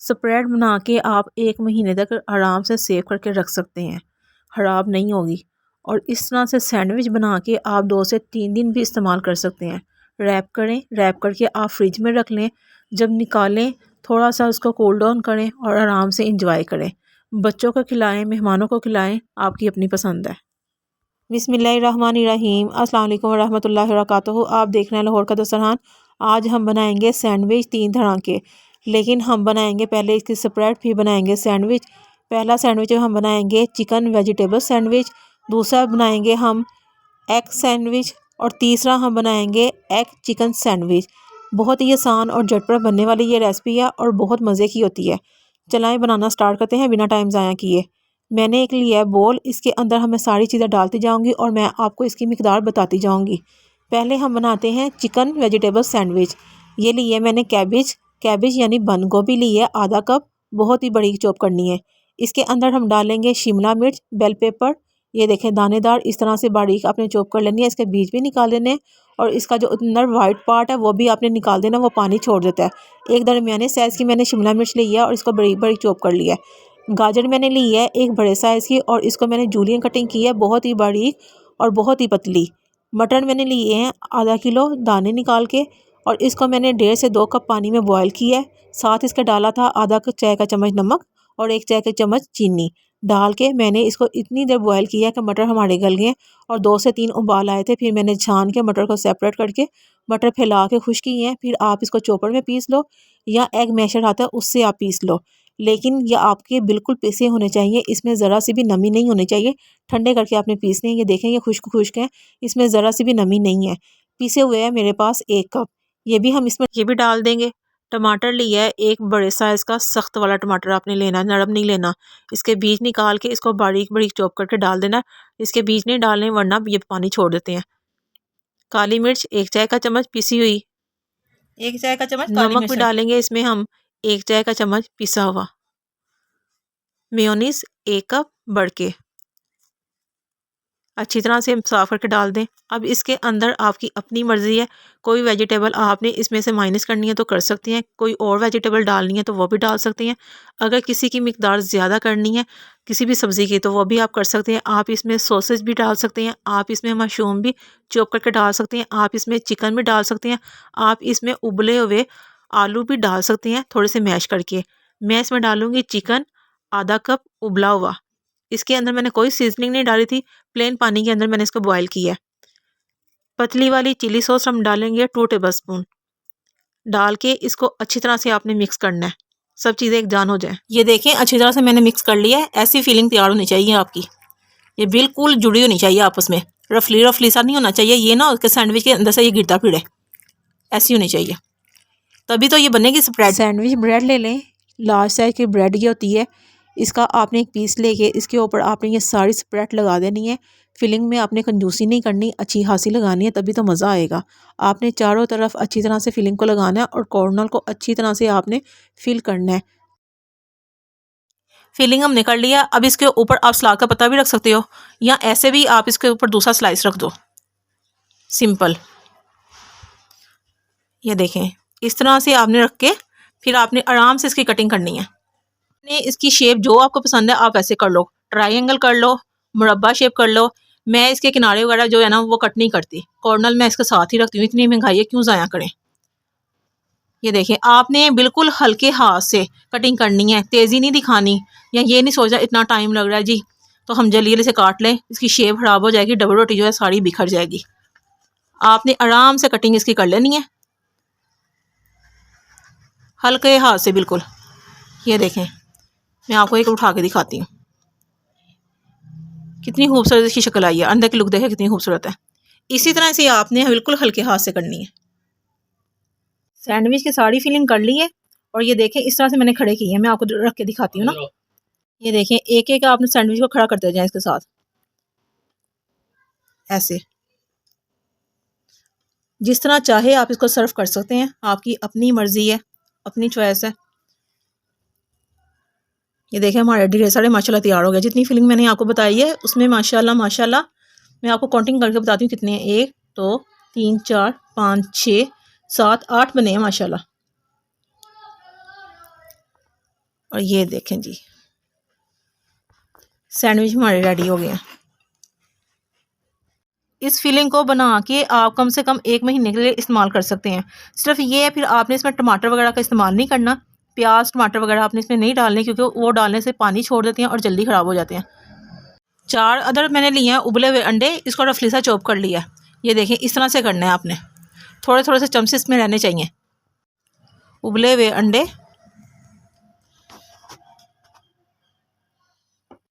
Spread बना के आप 1 महीने तक आराम से सेव करके रख सकते हैं, ख़राब नहीं होगी। और इस तरह से सैंडविच बना के आप 2 से 3 दिन भी इस्तेमाल कर सकते हैं। रैप करें, रैप करके आप फ्रिज में रख लें, जब निकालें थोड़ा सा उसको कूल डाउन करें और आराम से इंजॉय करें। बच्चों को खिलाएं, मेहमानों को खिलाएं, आपकी अपनी पसंद है। बिस्मिल्लाहिर्रहमानिर्रहीम, अस्सलाम वालेकुम रहमतुल्लाहि व बरकातहू। आप देख रहे हैं लाहौर का दस्तरखान। आज हम बनाएंगे सैंडविच 3 तरह के, लेकिन हम बनाएंगे पहले इसकी स्प्रेड, फिर बनाएंगे सैंडविच। पहला सैंडविच हम बनाएंगे चिकन वेजिटेबल सैंडविच, दूसरा बनाएंगे हम एग सैंडविच और तीसरा हम बनाएंगे एग चिकन सैंडविच। बहुत ही आसान और झटपट बनने वाली ये रेसिपी है और बहुत मज़े की होती है। चलाएँ बनाना स्टार्ट करते हैं बिना टाइम ज़ाया किए। मैंने एक लिया है बोल, इसके अंदर हमें सारी चीज़ें डालती जाऊंगी और मैं आपको इसकी मिकदार बताती जाऊंगी। पहले हम बनाते हैं चिकन वेजिटेबल सैंडविच। ये लिए मैंने कैबिज यानी बंद गोभी ली है आधा कप, बहुत ही बड़ी चॉप करनी है। इसके अंदर हम डालेंगे शिमला मिर्च, बेल पेपर, ये देखें दानेदार, इस तरह से बारीक आपने चॉप कर लेनी है। इसके बीज भी निकाल देने और इसका जो अंदर वाइट पार्ट है वो भी आपने निकाल देना, वो पानी छोड़ देता है। एक दरमियाने साइज़ की मैंने शिमला मिर्च ली है और इसको बड़ी बड़ी चॉप कर लिया है। गाजर मैंने ली है एक बड़े साइज़ की और इसको मैंने जूलियन कटिंग की है, बहुत ही बारीक और बहुत ही पतली। मटर मैंने लिए हैं आधा किलो दाने निकाल के और इसको मैंने 1.5 से 2 कप पानी में बॉयल किया है। साथ इसका डाला था आधा चाय का चम्मच नमक और 1 चाय का चम्मच चीनी डाल के मैंने इसको इतनी देर बॉयल किया कि मटर हमारे गल गए और 2 से 3 उबाल आए थे। फिर मैंने छान के मटर को सेपरेट करके मटर फैला के खुश किए हैं। फिर आप इसको चॉपर में पीस लो या एग मैशर आता है उससे आप पीस लो, लेकिन ये आपके बिल्कुल पीसे होने चाहिए, इसमें ज़रा सी भी नमी नहीं होनी चाहिए। ठंडे करके आपने पीसने हैं। ये देखें ये खुश्क खुश्क है, इसमें ज़रा सी भी नमी नहीं है। पीसे हुए हैं मेरे पास 1 कप, ये भी हम इसमें ये भी डाल देंगे। टमाटर लिया है एक बड़े साइज़ का, सख्त वाला टमाटर आपने लेना, नरम नहीं लेना। इसके बीज निकाल के इसको बारीक बारीक चॉप करके डाल देना। इसके बीज नहीं डालने वरना ये पानी छोड़ देते हैं। काली मिर्च 1 चाय का चम्मच पिसी हुई, 1 चाय का चम्मच काली नमक भी मिर्च। डालेंगे इसमें हम 1 चाय का चम्मच पिसा हुआ, मेयोनीज 1 कप बढ़ के अच्छी तरह से साफ़ करके डाल दें। अब इसके अंदर आपकी अपनी मर्ज़ी है, कोई वेजिटेबल आपने इसमें से माइनस करनी है तो कर सकते हैं, कोई और वेजिटेबल डालनी है तो वो भी डाल सकते हैं। अगर किसी की मिकदार ज़्यादा करनी है किसी भी सब्ज़ी की तो वो भी आप कर सकते हैं। आप इसमें सॉसेज भी डाल सकते हैं, आप इसमें मशरूम भी चॉप करके डाल सकते हैं, आप इसमें चिकन भी डाल सकते हैं, आप इसमें उबले हुए आलू भी डाल सकते हैं थोड़े से मैश करके। मैं इसमें डालूँगी चिकन आधा कप उबला हुआ। इसके अंदर मैंने कोई सीजनिंग नहीं डाली थी, प्लेन पानी के अंदर मैंने इसको बॉयल किया है। पतली वाली चिली सॉस हम डालेंगे 2 टेबल स्पून, डाल के इसको अच्छी तरह से आपने मिक्स करना है, सब चीज़ें एक जान हो जाए। ये देखें अच्छी तरह से मैंने मिक्स कर लिया है। ऐसी फीलिंग तैयार होनी चाहिए आपकी, ये बिल्कुल जुड़ी होनी चाहिए आपस में, रफली रफली सा नहीं होना चाहिए। ये ना उसके सैंडविच के अंदर से ये गिरता फिरे, ऐसी होनी चाहिए, तभी तो ये बनेगी स्प्रेड। सैंडविच ब्रेड ले लें, लार्ज साइज की ब्रेड ये होती है, इसका आपने एक पीस लेके इसके ऊपर आपने ये सारी स्प्रेड लगा देनी है। फिलिंग में आपने कंजूसी नहीं करनी, अच्छी खासी लगानी है, तभी तो मज़ा आएगा। आपने चारों तरफ अच्छी तरह से फिलिंग को लगाना है और कॉर्नर को अच्छी तरह से आपने फिल करना है। फिलिंग हमने कर लिया। अब इसके ऊपर आप सलाद का पत्ता भी रख सकते हो या ऐसे भी आप इसके ऊपर दूसरा स्लाइस रख दो, सिंपल। ये देखें इस तरह से आपने रख के फिर आपने आराम से इसकी कटिंग करनी है। इसकी शेप जो आपको पसंद है आप ऐसे कर लो, ट्रायंगल कर लो, मुरब्बा शेप कर लो। मैं इसके किनारे वगैरह जो है ना वो कट नहीं करती, कॉर्नर मैं इसके साथ ही रखती हूँ, इतनी महंगाई है क्यों ज़ाया करें। ये देखें आपने बिल्कुल हल्के हाथ से कटिंग करनी है, तेज़ी नहीं दिखानी, या ये नहीं सोचा इतना टाइम लग रहा है जी तो हम जल्दी जल्दी से काट लें, इसकी शेप ख़राब हो जाएगी, डबल रोटी जो है सारी बिखर जाएगी। आपने आराम से कटिंग इसकी कर लेनी है हल्के हाथ से बिल्कुल। ये देखें मैं आपको एक उठा के दिखाती हूँ, कितनी खूबसूरत इसकी शक्ल आई है, अंदर की लुक देखें कितनी खूबसूरत है। इसी तरह से आपने बिल्कुल हल्के हाथ से करनी है। सैंडविच की सारी फिलिंग कर ली है और ये देखें इस तरह से मैंने खड़े किए हैं, मैं आपको रख के दिखाती हूँ ना। ये देखें एक एक आपने सैंडविच को खड़ा करते जाए इसके साथ, ऐसे जिस तरह चाहे आप इसको सर्व कर सकते हैं, आपकी अपनी मर्जी है, अपनी चॉइस है। ये देखें हमारे ढेर सारे माशाल्लाह तैयार हो गए। जितनी फिलिंग मैंने आपको बताई है उसमें माशाल्लाह माशाल्लाह मैं आपको काउंटिंग करके बताती हूँ कितने हैं। 1 2 3 4 5 6 7 8 बने हैं माशाल्लाह। और ये देखें जी, सैंडविच हमारे रेडी हो गए हैं। इस फिलिंग को बना के आप कम से कम 1 महीने के लिए इस्तेमाल कर सकते हैं। सिर्फ ये है, फिर आपने इसमें टमाटर वगैरह का इस्तेमाल नहीं करना। प्याज टमाटर वगैरह आपने इसमें नहीं डालने, क्योंकि वो डालने से पानी छोड़ देते हैं और जल्दी ख़राब हो जाते हैं। 4 अदर मैंने लिए हैं उबले हुए अंडे, इसको रफली सा चॉप कर लिया। ये देखें, इस तरह से करना है आपने, थोड़े थोड़े से चमचे इसमें रहने चाहिए। उबले हुए अंडे,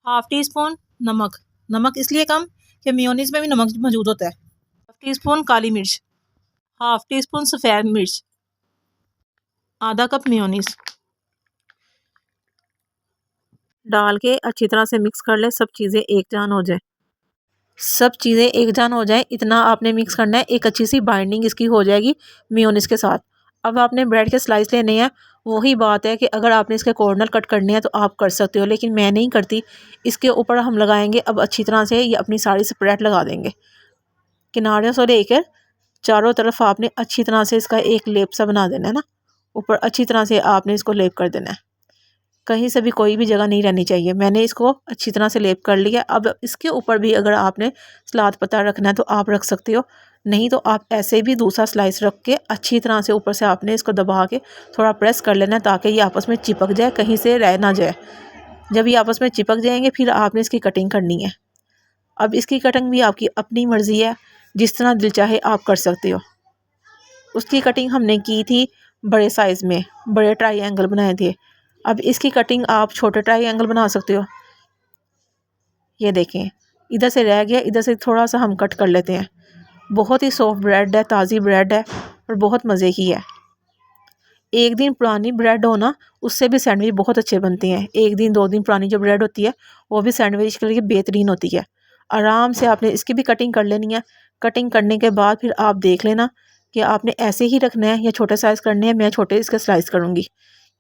हाफ टी स्पून नमक, नमक इसलिए कम कि मेयोनीज में भी नमक मौजूद होता है। हाफ टी स्पून काली मिर्च, हाफ टी स्पून सफ़ेद मिर्च, आधा कप मेयोनीज डाल के अच्छी तरह से मिक्स कर ले। सब चीज़ें एक जान हो जाए, सब चीज़ें एक जान हो जाए, इतना आपने मिक्स करना है। एक अच्छी सी बाइंडिंग इसकी हो जाएगी मेयोनीज के साथ। अब आपने ब्रेड के स्लाइस लेने हैं। वही बात है कि अगर आपने इसके कॉर्नर कट करने हैं तो आप कर सकते हो, लेकिन मैं नहीं करती। इसके ऊपर हम लगाएंगे अब अच्छी तरह से, ये अपनी सारी स्प्रेड लगा देंगे किनारे से लेकर चारों तरफ। आपने अच्छी तरह से इसका एक लेप सा बना देना है ना, ऊपर अच्छी तरह से आपने इसको लेप कर देना है। कहीं से भी कोई भी जगह नहीं रहनी चाहिए। मैंने इसको अच्छी तरह से लेप कर लिया। अब इसके ऊपर भी अगर आपने सलाद पत्ता रखना है तो आप रख सकते हो, नहीं तो आप ऐसे भी दूसरा स्लाइस रख के अच्छी तरह से ऊपर से आपने इसको दबा के थोड़ा प्रेस कर लेना है, ताकि ये आपस में चिपक जाए, कहीं से रह ना जाए। जब ये आपस में चिपक जाएंगे फिर आपने इसकी कटिंग करनी है। अब इसकी कटिंग भी आपकी अपनी मर्ज़ी है, जिस तरह दिल चाहे आप कर सकते हो। उसकी कटिंग हमने की थी बड़े साइज़ में, बड़े ट्रायंगल बनाए थे। अब इसकी कटिंग आप छोटे ट्रायंगल बना सकते हो। ये देखें, इधर से रह गया, इधर से थोड़ा सा हम कट कर लेते हैं। बहुत ही सॉफ्ट ब्रेड है, ताज़ी ब्रेड है और बहुत मज़े की है। एक दिन पुरानी ब्रेड हो ना, उससे भी सैंडविच बहुत अच्छे बनते हैं। 1 दिन 2 दिन पुरानी जो ब्रेड होती है वो भी सैंडविच के लिए बेहतरीन होती है। आराम से आपने इसकी भी कटिंग कर लेनी है। कटिंग करने के बाद फिर आप देख लेना कि आपने ऐसे ही रखना है या छोटे साइज़ करने हैं। मैं छोटे इसके स्लाइस करूँगी,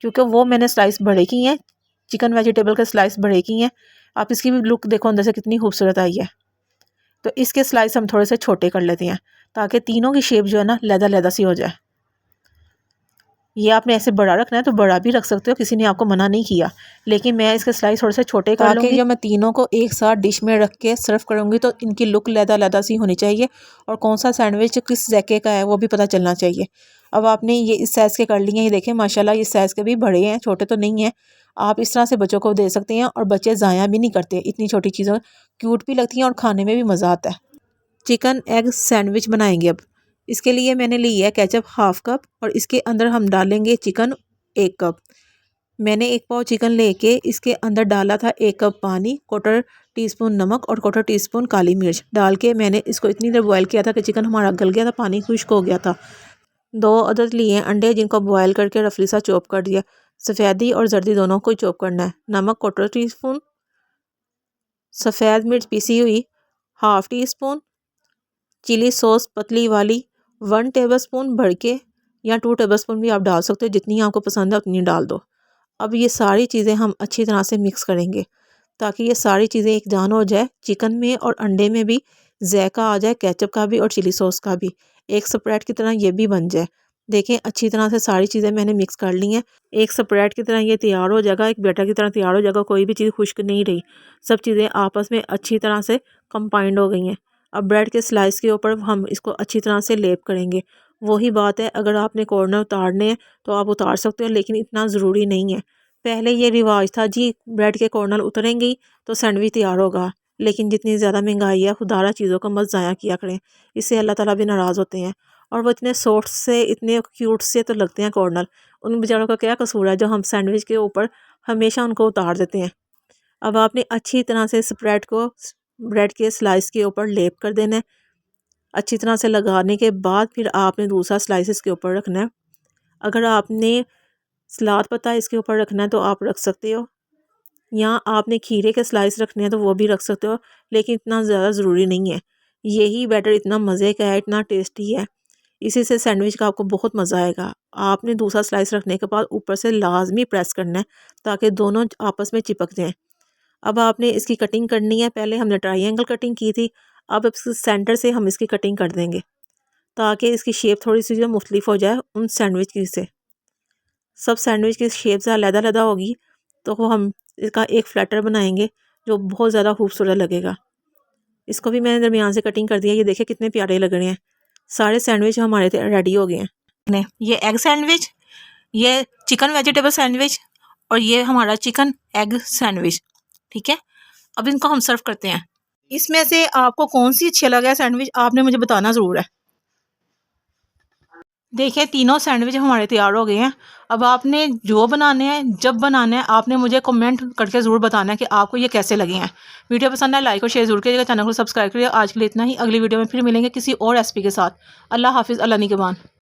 क्योंकि वो मैंने स्लाइस बड़े की हैं, चिकन वेजिटेबल के स्लाइस बड़े की हैं। आप इसकी भी लुक देखो अंदर से कितनी खूबसूरत आई है। तो इसके स्लाइस हम थोड़े से छोटे कर लेते हैं, ताकि तीनों की शेप जो है ना लैदा लैदा सी हो जाए। ये आपने ऐसे बड़ा रखना है तो बड़ा भी रख सकते हो, किसी ने आपको मना नहीं किया, लेकिन मैं इसके स्लाइस थोड़े से छोटे कर लूँगी। जब मैं तीनों को एक साथ डिश में रख के सर्व करूँगी तो इनकी लुक लैदा लैदा सी होनी चाहिए, और कौन सा सैंडविच किस जैके का है वो भी पता चलना चाहिए। अब आपने ये इस साइज़ के कर लिए हैं। ये देखें माशाल्लाह, इस साइज़ के भी बड़े हैं, छोटे तो नहीं हैं। आप इस तरह से बच्चों को दे सकते हैं और बच्चे ज़ाया भी नहीं करते। इतनी छोटी चीज़ें क्यूट भी लगती हैं और खाने में भी मज़ा आता है। चिकन एग सैंडविच बनाएंगे। अब इसके लिए मैंने ली है केचप हाफ कप, और इसके अंदर हम डालेंगे चिकन 1 कप। मैंने 1 पाव चिकन लेके इसके अंदर डाला था 1 कप पानी, 1/4 टीस्पून नमक और 1/4 टीस्पून काली मिर्च डाल के मैंने इसको इतनी देर बॉयल किया था कि चिकन हमारा गल गया था, पानी खुश्क हो गया था। 2 अदद लिए अंडे, जिनको बॉयल करके रफली सा चॉप कर दिया। सफ़ेदी और जर्दी दोनों को चॉप करना है। नमक 1/4 टीस्पून, सफ़ेद मिर्च पीसी हुई half teaspoon, chilli sauce पतली वाली 1 टेबलस्पून भर के, या 2 टेबलस्पून भी आप डाल सकते हो, जितनी आपको पसंद है उतनी डाल दो। अब ये सारी चीज़ें हम अच्छी तरह से मिक्स करेंगे, ताकि ये सारी चीज़ें एक जान हो जाए। चिकन में और अंडे में भी जायका आ जाए, केचप का भी और चिली सॉस का भी, एक स्प्रेड की तरह ये भी बन जाए। देखें, अच्छी तरह से सारी चीज़ें मैंने मिक्स कर ली हैं। एक स्प्रेड की तरह ये तैयार हो जाएगा, एक बैटर की तरह तैयार हो जाएगा। कोई भी चीज़ खुश्क नहीं रही, सब चीज़ें आपस में अच्छी तरह से कंबाइंड हो गई हैं। अब ब्रेड के स्लाइस के ऊपर हम इसको अच्छी तरह से लेप करेंगे। वही बात है, अगर आपने कॉर्नर उतारने हैं तो आप उतार सकते हो, लेकिन इतना ज़रूरी नहीं है। पहले ये रिवाज था जी, ब्रेड के कॉर्नर उतरेंगे ही तो सैंडविच तैयार होगा, लेकिन जितनी ज़्यादा महंगाई है, खुदारा चीज़ों का मत ज़ाया किया करें, इससे अल्लाह ताला भी नाराज़ होते हैं। और वो इतने सॉफ्ट से, इतने क्यूट से तो लगते हैं कॉर्नर, उन बेचारों का क्या कसूर है जो हम सैंडविच के ऊपर हमेशा उनको उतार देते हैं। अब आपने अच्छी तरह से स्प्रेड को ब्रेड के स्लाइस के ऊपर लेप कर देना है। अच्छी तरह से लगाने के बाद फिर आपने दूसरा स्लाइस इसके ऊपर रखना है। अगर आपने सलाद पत्ता इसके ऊपर रखना है तो आप रख सकते हो, या आपने खीरे के स्लाइस रखने हैं तो वो भी रख सकते हो, लेकिन इतना ज़्यादा ज़रूरी नहीं है। यही बैटर इतना मज़े का है, इतना टेस्टी है, इसी से सैंडविच का आपको बहुत मज़ा आएगा। आपने दूसरा स्लाइस रखने के बाद ऊपर से लाजमी प्रेस करना है, ताकि दोनों आपस में चिपक जाएँ। अब आपने इसकी कटिंग करनी है। पहले हमने ट्रायंगल कटिंग की थी, अब इसके सेंटर से हम इसकी कटिंग कर देंगे, ताकि इसकी शेप थोड़ी सी जो मुख्तलिफ हो जाए उन सैंडविच की से। सब सैंडविच की शेप से अलग-अलग होगी, तो हम इसका एक फ्लैटर बनाएंगे जो बहुत ज़्यादा खूबसूरत लगेगा। इसको भी मैंने दरमियान से कटिंग कर दिया। ये देखिए कितने प्यारे लग रहे हैं। सारे सैंडविच हमारे रेडी हो गए हैं। ये एग सैंडविच, ये चिकन वेजिटेबल सैंडविच और ये हमारा चिकन एग सैंडविच। ठीक है, अब इनको हम सर्व करते हैं। इसमें से आपको कौन सी अच्छी लगा है सैंडविच, आपने मुझे बताना ज़रूर है। देखिए तीनों सैंडविच हमारे तैयार हो गए हैं। अब आपने जो बनाने हैं, जब बनाना है, आपने मुझे कमेंट करके ज़रूर बताना है कि आपको ये कैसे लगे हैं। वीडियो पसंद है लाइक और शेयर जरूर कीजिएगा, चैनल को सब्सक्राइब करिए। आज के लिए इतना ही, अगली वीडियो में फिर मिलेंगे किसी और रेसिपी के साथ। अल्लाह हाफिज़, अल्लाह निगहबान।